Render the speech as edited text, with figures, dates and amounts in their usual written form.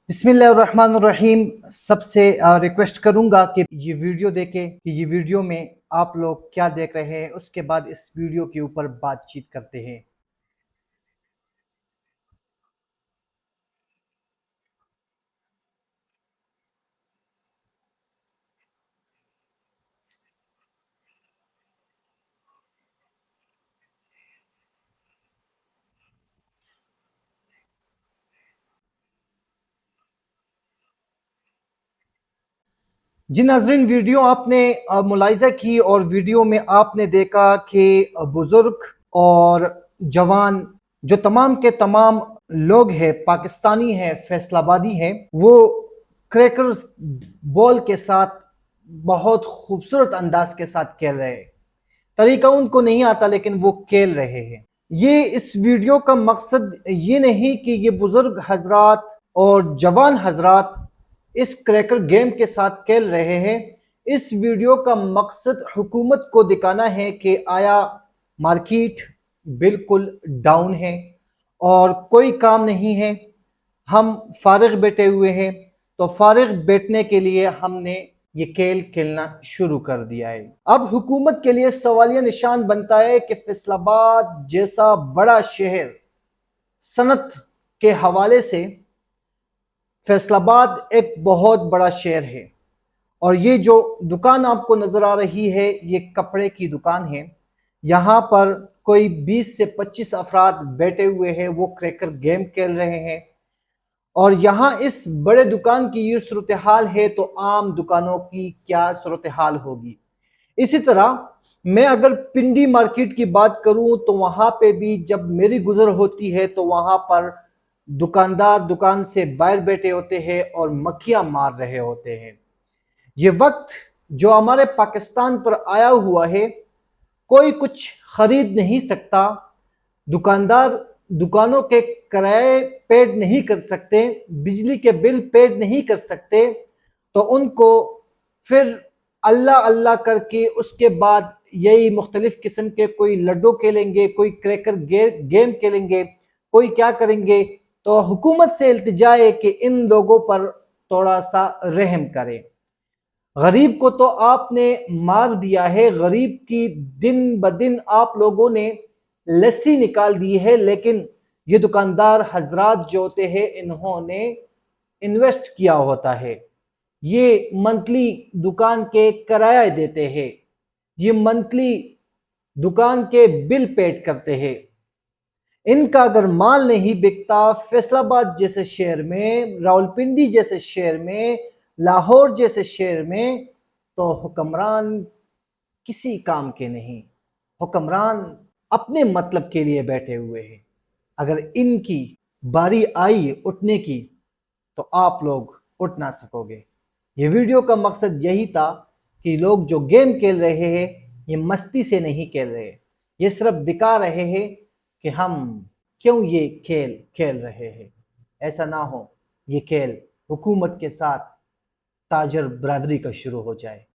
बिस्मिल्लाहिर्रहमानिर्रहीम। सबसे रिक्वेस्ट करूंगा कि ये वीडियो देखें कि ये वीडियो में आप लोग क्या देख रहे हैं, उसके बाद इस वीडियो के ऊपर बातचीत करते हैं। जी नाजरीन, वीडियो आपने मुलाहिजा की और वीडियो में आपने देखा कि बुजुर्ग और जवान जो तमाम के तमाम लोग हैं, पाकिस्तानी हैं, फैसलाबादी हैं, वो क्रैकर्स बॉल के साथ बहुत खूबसूरत अंदाज के साथ खेल रहे हैं। तरीका उनको नहीं आता लेकिन वो खेल रहे हैं। ये इस वीडियो का मकसद ये नहीं कि ये बुजुर्ग हजरात और जवान हजरात इस क्रैकर गेम के साथ खेल रहे हैं। इस वीडियो का मकसद हुकूमत को दिखाना है कि आया मार्केट बिल्कुल डाउन है और कोई काम नहीं है, हम फारिग बैठे हुए हैं, तो फारिग बैठने के लिए हमने ये खेल खेलना शुरू कर दिया है। अब हुकूमत के लिए सवालिया निशान बनता है कि फैसलाबाद जैसा बड़ा शहर, सनत के हवाले से फैसलाबाद एक बहुत बड़ा शहर है और ये जो दुकान आपको नजर आ रही है ये कपड़े की दुकान है। यहाँ पर कोई 20 से 25 अफराद बैठे हुए हैं, वो क्रैकर गेम खेल रहे हैं। और यहाँ इस बड़े दुकान की ये सूरत हाल है तो आम दुकानों की क्या सूरत हाल होगी। इसी तरह मैं अगर पिंडी मार्केट की बात करूं तो वहां पे भी जब मेरी गुजर होती है तो वहां पर दुकानदार दुकान से बाहर बैठे होते हैं और मक्खियां मार रहे होते हैं। ये वक्त जो हमारे पाकिस्तान पर आया हुआ है, कोई कुछ खरीद नहीं सकता, दुकानदार दुकानों के किराए पेड नहीं कर सकते, बिजली के बिल पेड नहीं कर सकते, तो उनको फिर अल्लाह अल्लाह करके उसके बाद यही मुख्तलिफ किस्म के कोई लड्डू खेलेंगे, कोई क्रैकर गेम खेलेंगे, कोई क्या करेंगे। तो हुकूमत से इल्तिजा है कि इन लोगों पर थोड़ा सा रहम करें। गरीब को तो आपने मार दिया है, गरीब की दिन ब दिन आप लोगों ने लस्सी निकाल दी है, लेकिन ये दुकानदार हजरात जो होते हैं इन्होंने इन्वेस्ट किया होता है। ये मंथली दुकान के किराया देते हैं, ये मंथली दुकान के बिल पेड करते हैं। इनका अगर माल नहीं बिकता फैसलाबाद जैसे शहर में, रावलपिंडी जैसे शहर में, लाहौर जैसे शहर में, तो हुक्मरान किसी काम के नहीं। हुक्मरान अपने मतलब के लिए बैठे हुए हैं। अगर इनकी बारी आई उठने की तो आप लोग उठ ना सकोगे। ये वीडियो का मकसद यही था कि लोग जो गेम खेल रहे हैं ये मस्ती से नहीं खेल रहे, ये सिर्फ दिखा रहे हैं कि हम क्यों ये खेल खेल रहे हैं। ऐसा ना हो ये खेल हुकूमत के साथ ताजर बरादरी का शुरू हो जाए।